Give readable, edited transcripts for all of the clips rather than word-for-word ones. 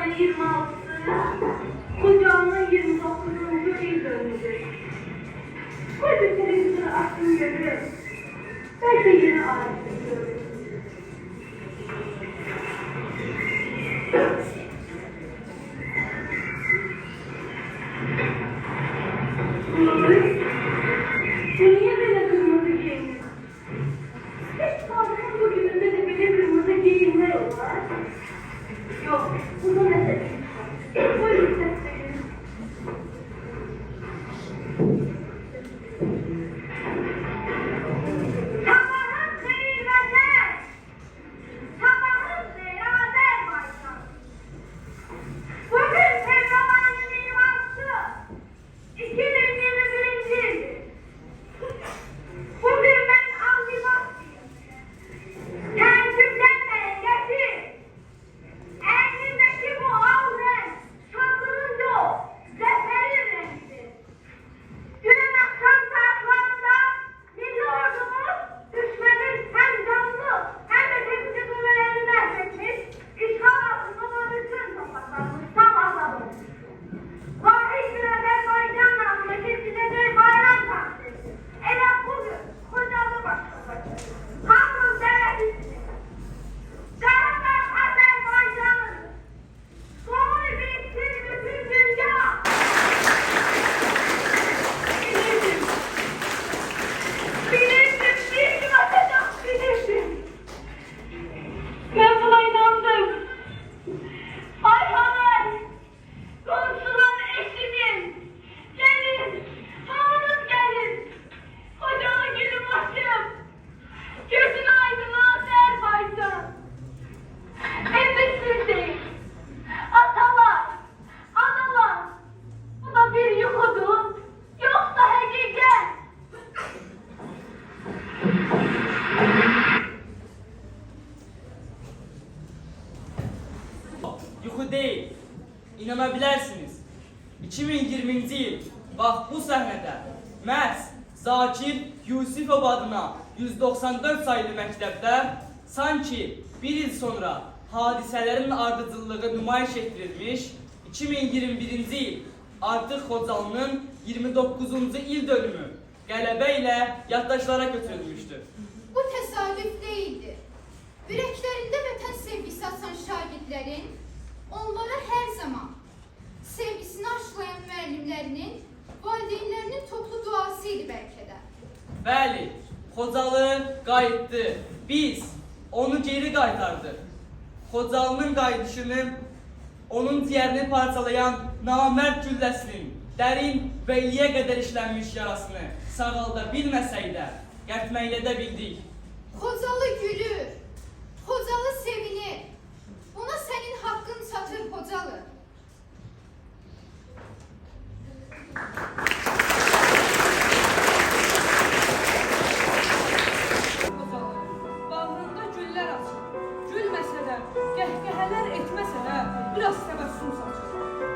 ayının 26'sı Koca'nın 29. yıl dönümüdür. Koca televizyonu açtım görürüm. Belki yine ailesi görürüm. Bu niye böyle kırmızı giyinir? Hiç Sadık'ın bugününde de böyle kırmızı giyinler var. Yok, bunu ne dedim? Böyle hissettiğiniz. Sabahın kıymetler, sabahın beraber başlar. Bugün Fevralay'ın 26'sı, 2021. yıl. Bugün ben Avnibaş'ıyım. Tercümden bereketi. Elimdeki bu al renk, şansının yok, zaferin rengidir. Dün akşam saatlarında milli ordumuz düşmenin hem canlı hem de tepki kuvvetlerini mahvetmiş, işgal altında olan bütün topraklarımız tam azalmış. Vahid bir Azerbaycan namındaki size bir bayram taksisi. Elə bugün Kocalı başlatacak. Hamınız değerlisiniz. Qarabağ Azerbaycan'ın doğru bilsin bütün dünya. Bilirdim, bir gün atacak bilirdim. Ben buna inandım. Ayhalar, komşular, eşimin, gelin, hamınız gelin. Kocalı gülüm başım, gözün aydın Azerbaycan. Emrisiz değil, atalar, analar, bu da bir yuhudu, yoksa hakikat. Yuxu değil. İnanabilirsiniz. 2020. yıl bax bu səhnədə məhz Zakir Yusifov adına 194 sayılı məktəbdə sanki bir il sonra hadisələrin ardıcıllığı nümayiş etdirilmiş 2021. yıl artıq Xocalının 29. il dönümü qələbə ilə yaddaşlara götürülmüşdür. Bu tesadüf değildi. Yüreklerinde vətən sevgisi açan şagirdlerin, onlara her zaman sevgisini aşılayan müəllimlərinin, valideynlərinin toplu duasıydı belki de. Bəli, Xocalı qayıtdı. Biz onu geri qaytardıq. Xocalının qayıdışını, onun ciyərini parçalayan namərd gülləsinin dərin və iliyə qədər işlənmiş yarasını sağalda bilməsək də, qətməklə də bildik. Xocalı gülür, Xocalı sevinir. Ona senin hakkın çatır Xocalı. Bağrında güllər açır. Gülməsə də, qəhqəhələr etməsə də, biraz təbəssüm saçır.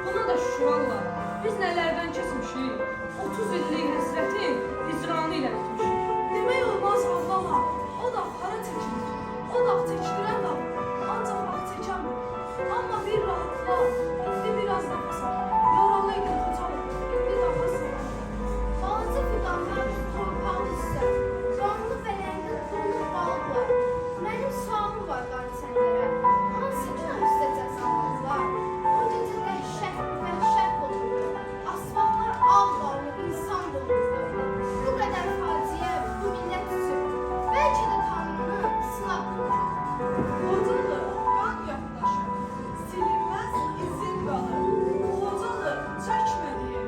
Buna da şükür Allah, biz nələrdən keçmişik. 30 illik həsrətin hicranı ilə bitmişik. Demək olmaz ağlama, o da para çəkilir. O da çəkilirə da, ancaq vaxt çəkəmir. Amma bir rahatla, indi biraz nefes al. Yaralıydın Xocalı, indi daha sağ. Balaca fidanlar torpağı üstə, canlı bələyində donur balıqlar. Mənim sualım var qari sənlərə, hansı günah üstə cəzalazlar? O gecə dəhşət olurdu, asfaltlar ağ-qarlı insan dolurdu. Bu qədər faciə bu millət üçün, bəlkə də Tanrının sınaqlıdır. Xocalı qan yaxdaşır, silinməz izin qalır. Xocalı çəkmədiyi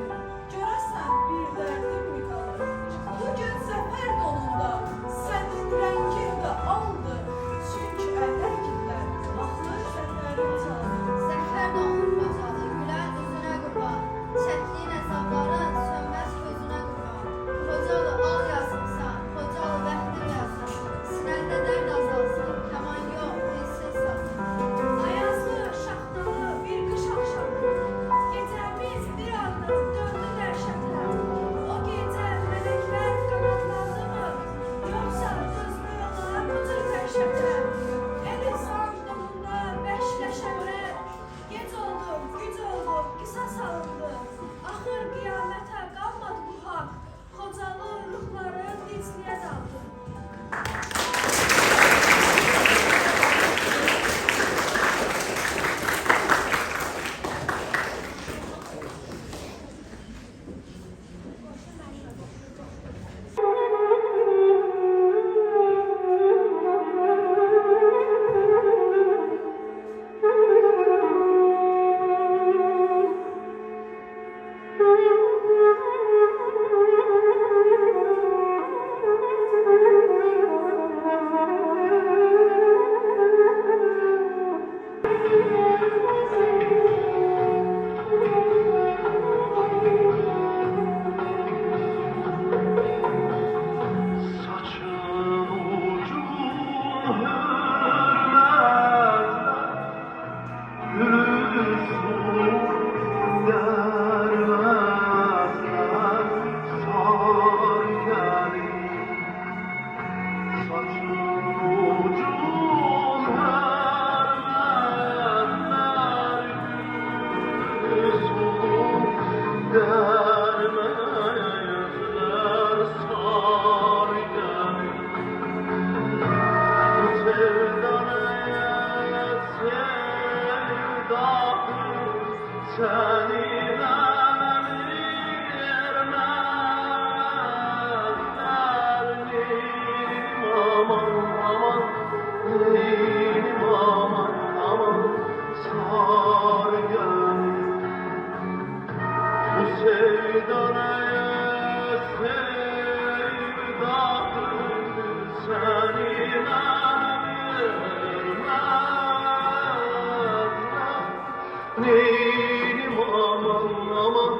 Neynim aman aman,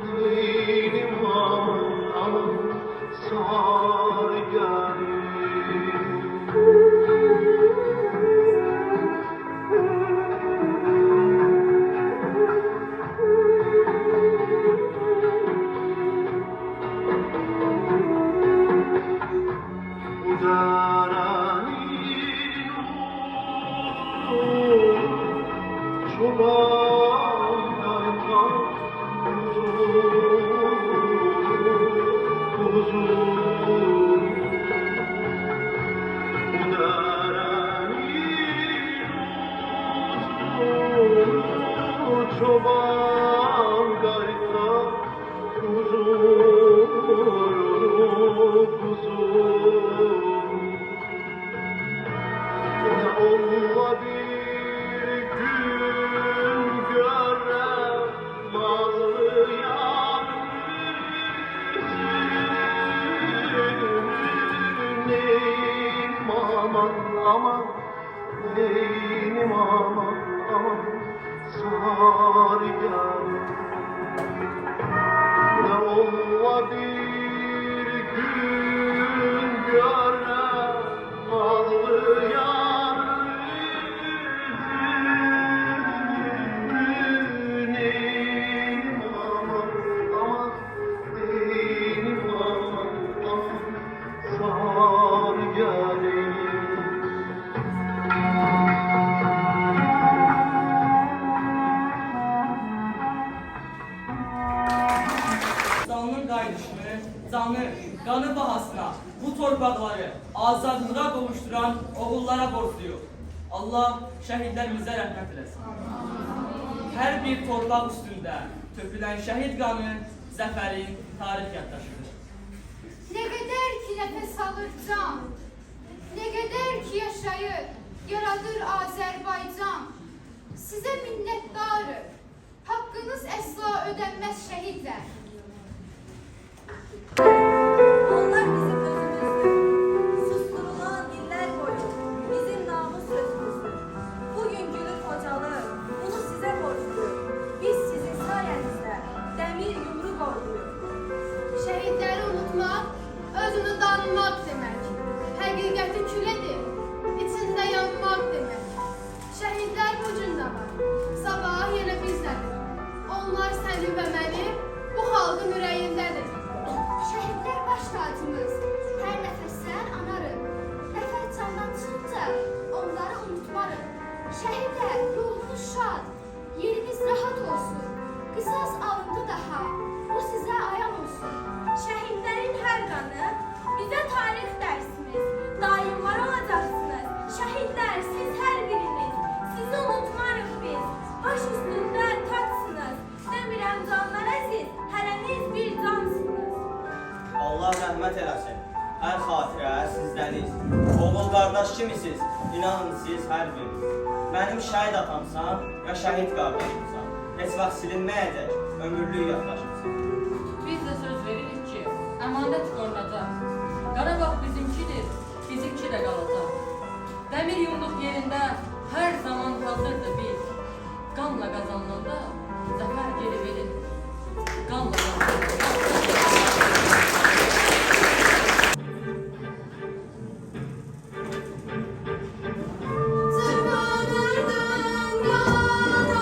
neynim aman aman, sar gelir. Çoban gayta kuzum kuzum, ne ola bir gün görem mallı yar yüzünü. Neynim aman aman, neynim aman aman, sar gelir. Ne ola bir gün görem nazlı yar yüzünü. Neynim aman aman, neynim aman aman, sar gelir. Canının qaydışını, canı, qanı bahasına bu torpaqları azadlığa qovuşduran oğullara borcluyuq. Allah şəhidlərimizə rəhmət eləsin. Hər bir torpaq üstündə tökülən şəhid qanı zəfərin tarix yaddaşıdır. Ne kadar ki nefes alır can, ne kadar ki yaşayır, yaradır Azerbaycan. Size minnettarım, hakkınız əsla ödenmez şehitler. Onlar bizim özümüzdür. Susturulan diller boyu bizim namus sözümüzdür. Bugün gülür Xocalı, bunu size borçluyuz. Biz sizin sayenizde demir yumruk orduyuz. Şehitleri unutmak, özünü danmak demek. Hakikati küledir, içinde yanmak demek. Şehitler bu cunda var, sabah yine bizdedir. Onlar seni ve beni bu halkın yüreğindedir. Şehitler baş tacımız, her nefesten anarım. Nefes candan çıkınca onları unutmarım. Şehitler ruhunuz şad, yeriniz rahat olsun. Kısas alındı daha, bu size ayan olsun. Şehitlerin her kanı bize tarih dersiniz. Daim var olacaksınız. Şehitler siz her biriniz. Sizi unutmarız biz. Baş üstünde taçsınız. Demirəm canlara siz hərəniz bir cansınız. Allah rəhmət eləsin. Hər xatirə sizdəniz. Oğul qardaş kimisiniz? İnanın siz hər biriniz. Mənim şəhid atamsan ya şəhid qardaşımsan. Heç vaxt silinməyəcək, ömürlük yaddaşımsan. Biz də söz veririk ki, əmanət qorunacaq. Qarabağ bizimkidir, bizimki də qalacaq. Dəmir yumruq yerində hər zaman hazırdır biz. Qanla qazanılanda zəfər geri verin. Qanla qazanılanda. Zırvanırdın yana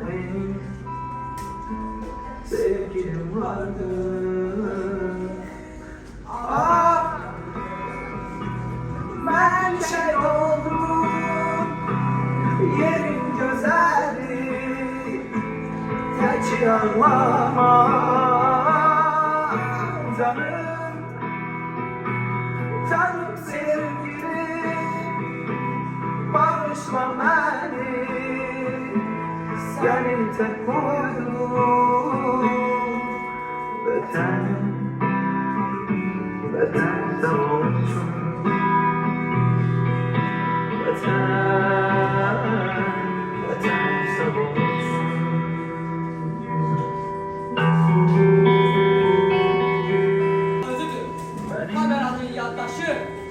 Benim sevgilim vardı. Ah, ben şey oldum, yerin güzeli, tek yanlama canım, canım sevgilim, bağışla beni, seni tek koydum, beten de olsun, beten de olsun. Özüdür. Kameranın yaddaşı,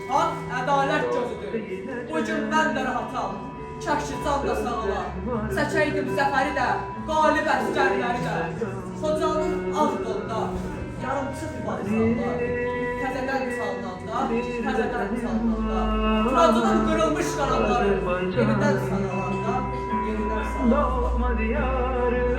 hak, ədalət gözüdür. Bugün mən də rahatam, çəkşi can da sağlar. Çəkəydim zəfəri də, qalib əskərləri də. Xocanın ağ qolda, yarımçıq baxsanlar. Təzədən çalınanda, təzədən çalınanda. Turacının qırılmış qanadları, yenidən sanalanda, yenidən sanalanda. Doğma diyarım.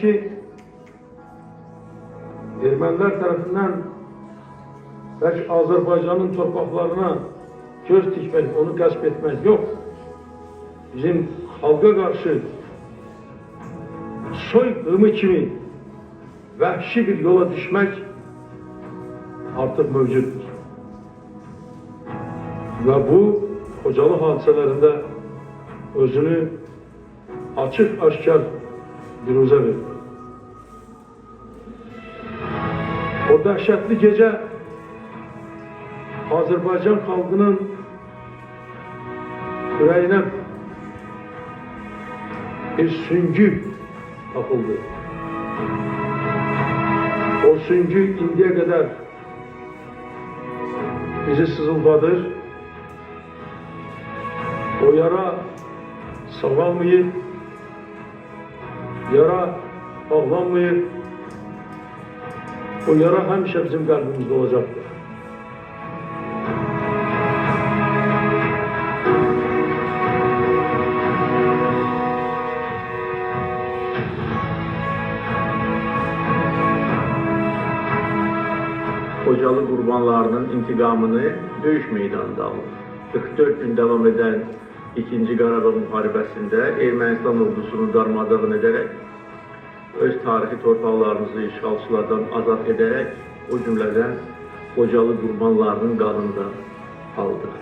ki Ermeniler tarafından belki Azerbaycan'ın topraklarına göz dikmek, onu gasp etmek yok. Bizim halka karşı soykırımı kimi vahşi bir yola düşmek artık mevcuttur. Ve bu Xocalı hadiselerinde özünü açık aşkar bürüze verdi. O dehşetli gece Azerbaycan halkının yüreğine bir süngü takıldı. O süngü indiye kadar bizi sızıldadır. O yara sağlanmayıp, yara bağlanmayıp, o yara hemşe bizim kalbimizde olacaktır. Xocalı qurbanlarının intiqamını döyüş meydanında alır. 44 gün devam eden 2. Qarabağ müharibəsində Ermənistan ordusunu darmadağın edərək, öz tarixi torpaqlarımızı işğalçılardan azad edərək, o cümlədən Xocalı qurbanlarının qanını da aldı.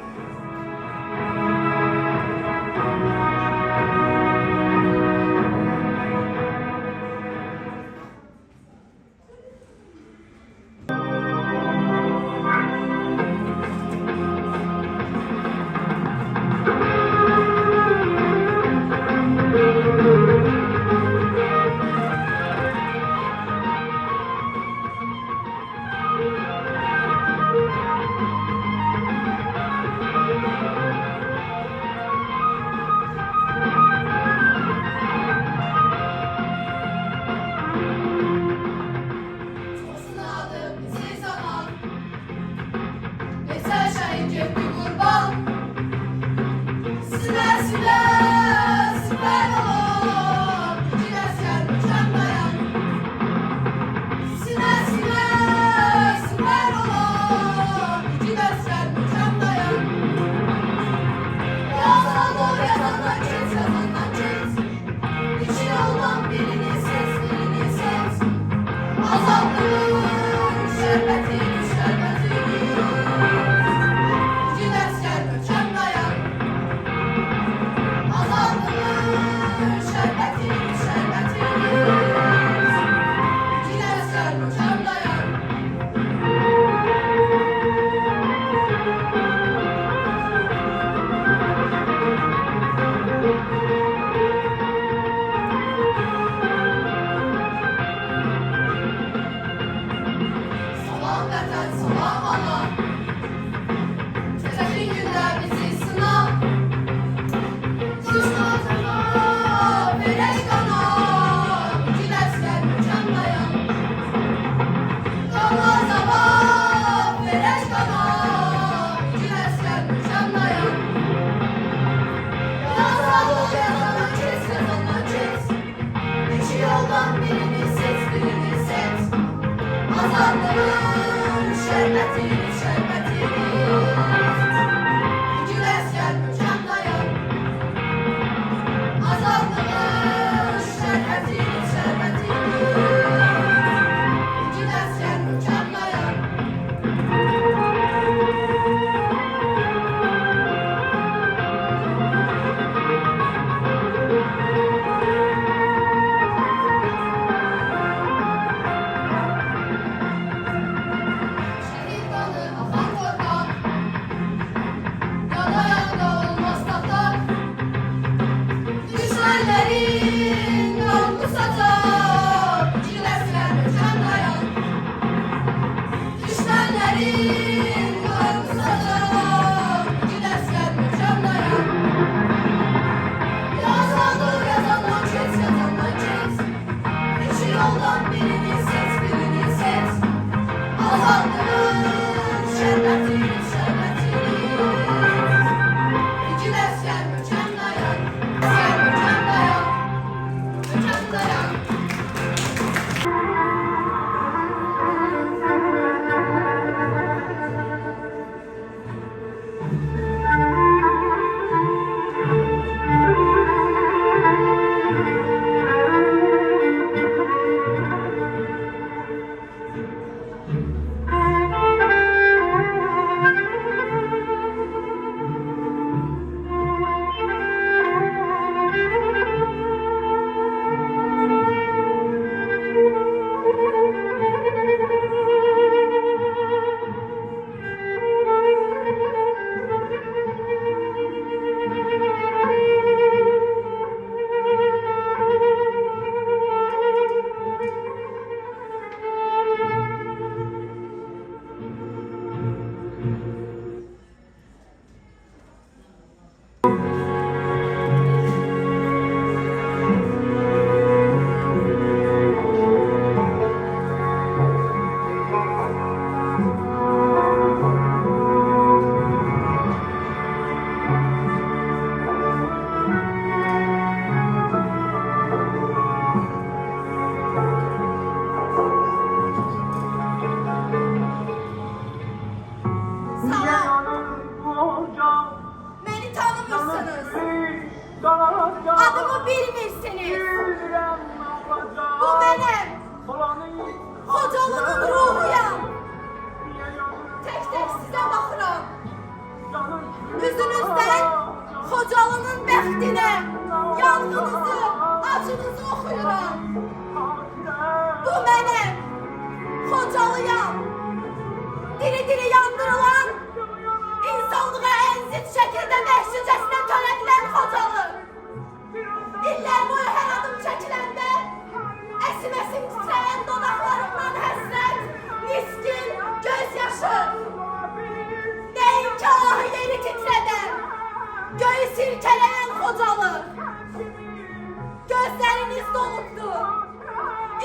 dolubdur.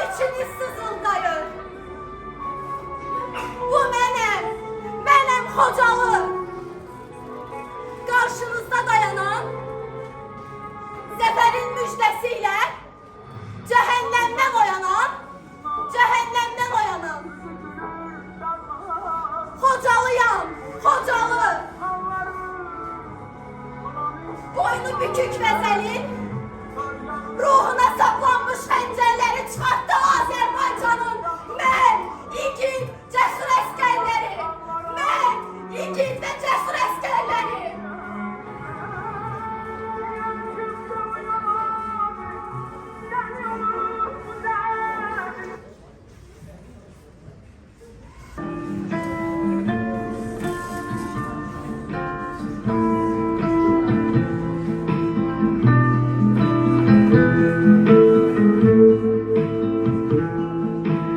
İçiniz sızıldayır. Bu mənim Xocalı. Qarşınızda dayanan zəfərin müjdəsiyle cəhənnəmdən oyanan Xocalıyam, Xocalı. Boynu bükük vəzəlin ruhuna saplanmış xəncərləri çıxartdı Azərbaycanın mən igid cəsur əskərləri. Mən igid və cəsur əskərləri.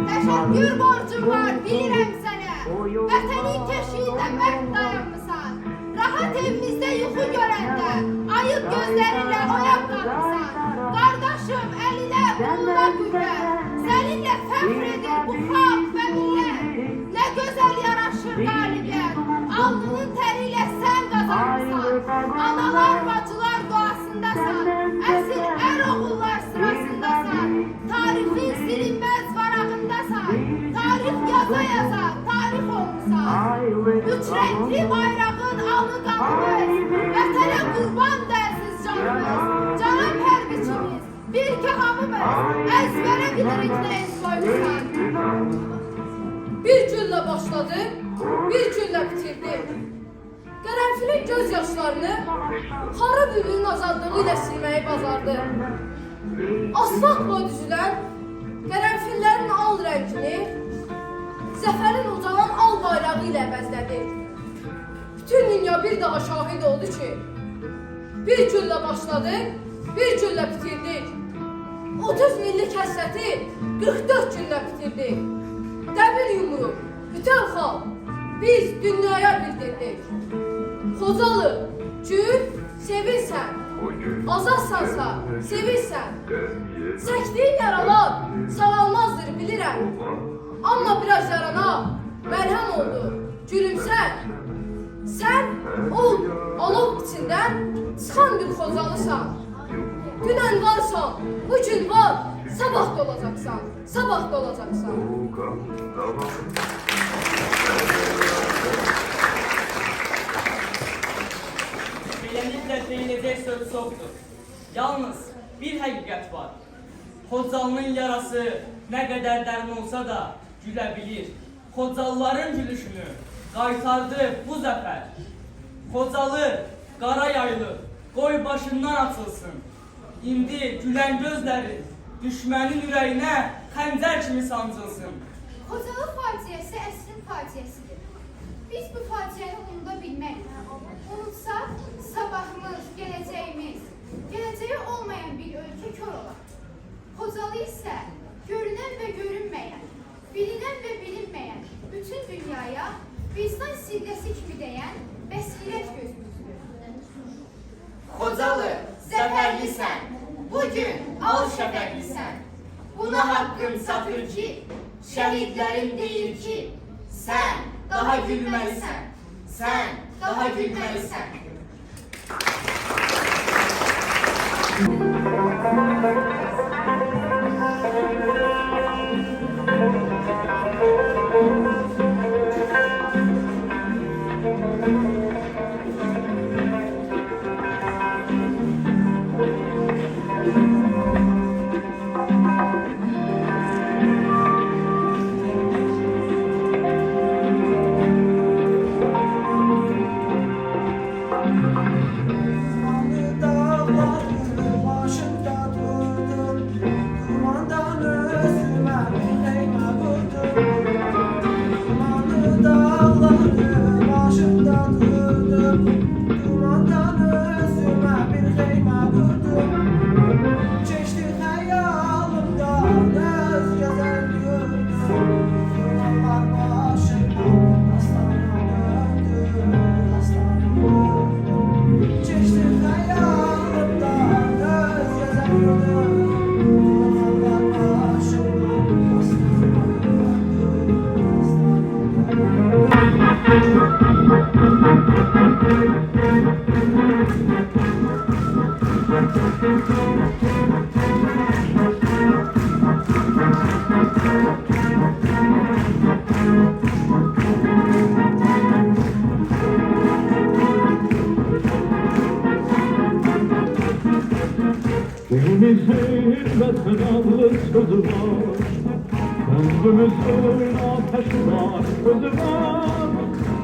Təşəkkür borcum var, bilirəm sənə. Vətənin keşiyində mərd dayanmısan. Rahat evimizdə yuxu görəndə, ayıq gözlərinlə oyaq qalmısan. Qardaşım, əlinə, qoluna qüvvət. Səninlə fəxr edir bu xalq və millət. Nə gözəl yaraşır qalibiyyət. Alnının təri ilə sən qazanırsan. Analar, bacılar duasındasan. Əsir oğullar sırasındasan. Tarixin silinməz varağındasan. Tarix yaza, tarix olmusan. Üç renkli bayrağın alnı qanımız. Vətənə qurban dərsiz canımız. Canım hərbiçimiz, bir ki hamımız. Əzbərə bilirik nə ez qoymuşsan. Bir güllə başladı, bir güllə bitirdi. Qərənfilin göz yaşlarını xara bülbülün azadlığı ilə silməyi bacardı. Asfalt boy düzülən qərənfillərin al rəngini zəfərin ucalan al bayrağı ilə əvəzlədi. Bütün dünya bir daha şahid oldu ki, bir güllə başladı, bir güllə bitirdik. 30 millik həsrəti 44 gündə bitirdik. Dəmir yumruq, bütün xalq, biz dünyaya bildirdik. Xocalı, gül, sevirsən, azadsansa, sevirsən. Çəkdiyin yaralar sağalmazdır, bilirəm. Amma biraz yarana mərhəm oldu, gülümsən. Sən ol, alov içindən çıxan bir Xocalısan. Dünən varsan, bugün var, sabah da olacaqsan, sabah da olacaqsan. Beləliklə deyiləcək söz çoxdur. Yalnız bir həqiqət var. Xocalının yarası nə qədər dərin olsa da gülə bilir. Xocalıların gülüşünü qaytardı bu zəfər. Xocalı, qara yaylı, qoy başından açılsın. İndi gülən gözləri düşmənin ürəyinə xəncər kimi sancılsın. Xocalı faciəsi əsrin faciəsidir. Biz bu faciəni unuda bilməyik. Unutsaq, sabahımız, gələcəyi olmayan bir ölkə kör olar. Xocalı isə görünən və görünməyən, bilinən və bilinməyən bütün dünyaya vicdan silləsi kimi deyən bəsirət gözümüzdür. Xocalı, zəfərlisən, bugün al şəfəqlisən. Buna haqqım çatır ki, şəhidlərim deyir ki, sən daha gülməlisən, sən daha gülməlisən. Dağların başında durdum, vətən adlı sözü var. Ömrümüzün ateş var, sözü var.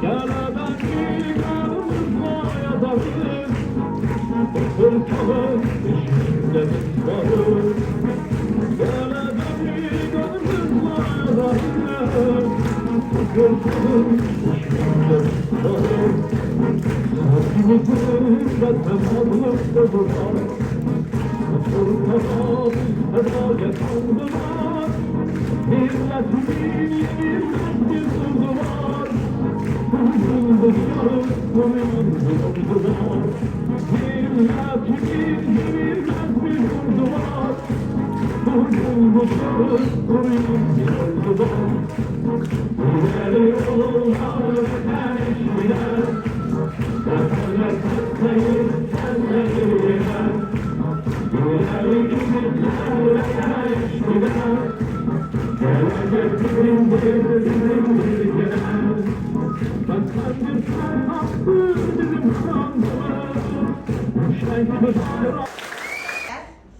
Gələdən bir qanımızla yazarız. Fırçalın işimdə biz varız. Gələdən bir qanımızla yazarız. Fırçalın işimdə biz varız. Sevgimizin vətən adlı sözü var. Fırçala biz fedayet aldılar. Milletimin bir sözü var. Bugün bu yarın bunun sözü var. Milletimin bir sözü var. Bugün bu yarın bunun sözü var. İleri yollar eşmiler. Dertler kutlayır senleriyle. İleri yollar eşmiler.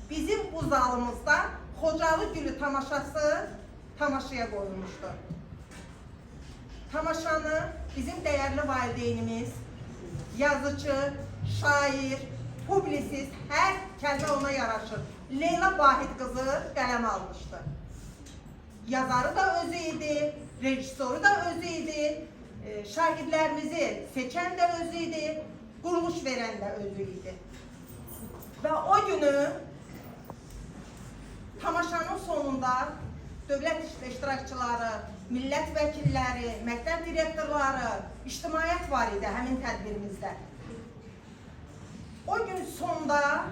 Bizim bu zalımızda Xocalı Gülü tamaşası tamaşaya qoyulmuşdu. Tamaşanı bizim değerli valideynimiz, yazıcı, şair, publisist, her kelime ona yaraşır. Leyla Bahit kızı qələm almıştı. Yazarı da özü idi, rejissoru da özü idi, şahidlerimizi seçen de özü idi, kuruluş veren de özü idi. Ve o günü tamaşanın sonunda dövlət iştirakçıları, millət vəkilləri, məktəb direktorları, ictimaiyyət var idi həmin tədbirimizdə. O gün sonunda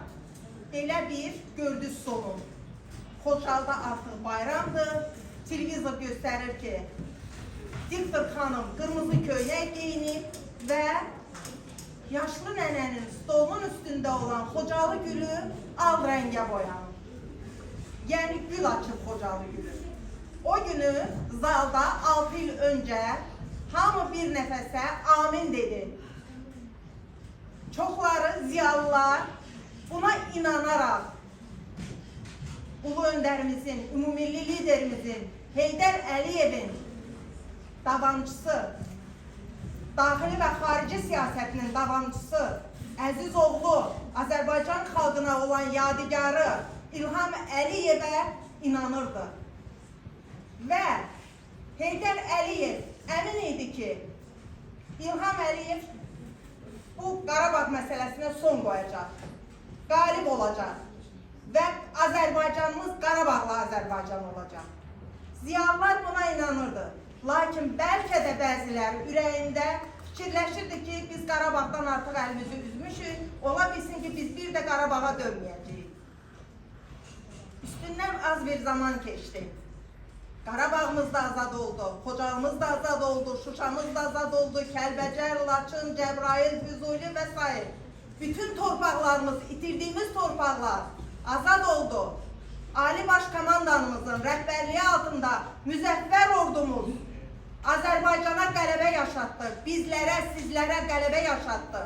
belə bir gördüz sonu. Xocalıda artıq bayramdır. Televizor göstərir ki, diktor xanım qırmızı köynək geyinib və yaşlı nənənin stolunun üstündə olan Xocalı gülü al rəngə boyanıb. Yəni gül açıb Xocalı gülü. O günü zalda 6 il öncə hamı bir nəfəsə amin dedi. Çoxları ziyalılar buna inanaraq Ulu öndərimizin, ümumilli liderimizin, Heydər Əliyevin davamçısı, daxili və xarici siyasətinin davamçısı, əziz oğlu, Azərbaycan xalqına olan yadigarı İlham Əliyevə inanırdı. Və Heydər Əliyev əmin idi ki, İlham Əliyev bu Qarabağ məsələsinə son qoyacaq, qalib olacaq və Azərbaycanımız Qarabağlı Azərbaycan olacaq. Ziyalılar buna inanırdı. Lakin bəlkə də bəziləri ürəyində fikirləşirdi ki, biz Qarabağdan artıq əlimizi üzmüşük, ola bilsin ki, biz bir də Qarabağa dönməyəcəyik. Üstündən az bir zaman keçdi. Qarabağımız da azad oldu, Xocalımız da azad oldu, Şuşamız da azad oldu, Kəlbəcər, Laçın, Cəbrayıl, Füzuli və s. Bütün torpaqlarımız, itirdiyimiz torpaqlar azad oldu. Ali Baş Komandanımızın rəhbərliyi altında müzəffər ordumuz Azərbaycana qələbə yaşatdı, bizlərə, sizlərə qələbə yaşatdı.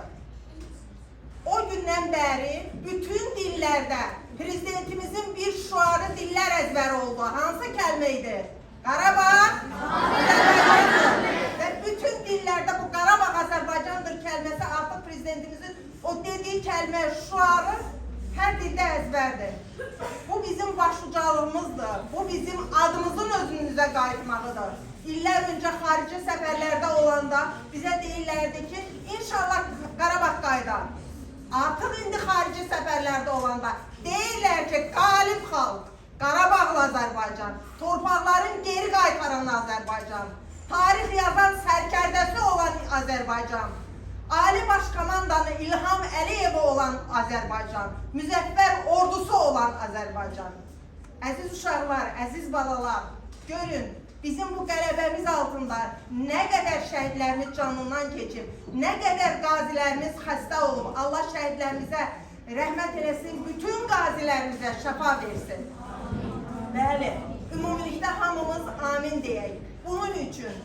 O gündən bəri bütün dillərdə prezidentimizin bir şuarı dillər əzbəri oldu. Hansı kəlmə idi? Qarabağ, Azərbaycandır. Və bütün dillərdə bu Qarabağ Azərbaycandır kəlməsi artıq prezidentimizin o dediyi kəlmə, şuarı hər dildə əzbərdir. Bu bizim başucalığımızdır. Bu bizim adımızın özümüzə qayıtmağıdır. İllər öncə xarici səfərlərdə olanda bizə deyirlərdi ki, inşallah Qarabağ qayıdar. Artıq indi xarici səfərlərdə olanda deyirlər ki, qalib xalq, Qarabağlı Azərbaycan, torpaqların geri qaytaran Azərbaycan, tarix yazan sərkərdəsi olan Azərbaycan, Ali Baş Komandanı İlham Əliyev olan Azərbaycan, müzəffər ordusu olan Azərbaycan. Əziz uşaqlar, əziz balalar, görün, bizim bu qələbəmiz altında nə qədər şəhidlərimiz canından keçib, nə qədər qazilərimiz xəstə olub, Allah şəhidlərimizə rəhmət eləsin, bütün qazilərimizə şəfa versin. Bəli, ümumilikdə hamımız amin deyək. Bunun üçün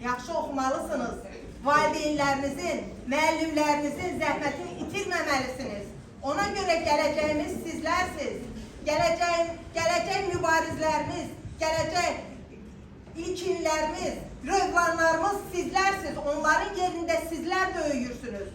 yaxşı oxumalısınız. Valideynlərinizin, müəllimlərinizin zəhmətini itirməməlisiniz. Ona görə gələcəyimiz sizlərsiniz. gələcək mübarizlərimiz, gələcək ilkinlərimiz, rövlanlarımız sizlərsiniz. Onların yerində sizlər böyüyürsünüz.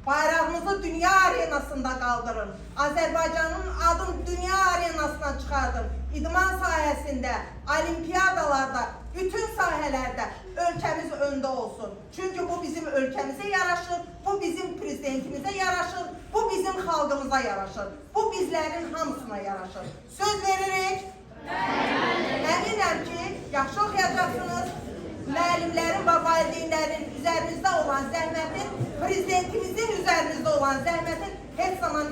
Bayrağımızı dünya arenasında qaldırın. Azərbaycanın adını dünya arenasına çıxardın. İdman sahəsində, olimpiyadalarda, bütün sahələrdə ölkəmiz öndə olsun. Çünki bu bizim ölkəmizə yaraşır, bu bizim prezidentimizə yaraşır, bu bizim xalqımıza yaraşır. Bu bizlərin hamısına yaraşır. Söz veririk. Əminəm ki, yaxşı oxuyacaqsınız. Müəllimlərin və valideynlərin üzərinizdə olan zəhmətin, prezidentimizin üzərinizdə olan zəhmətin heç zaman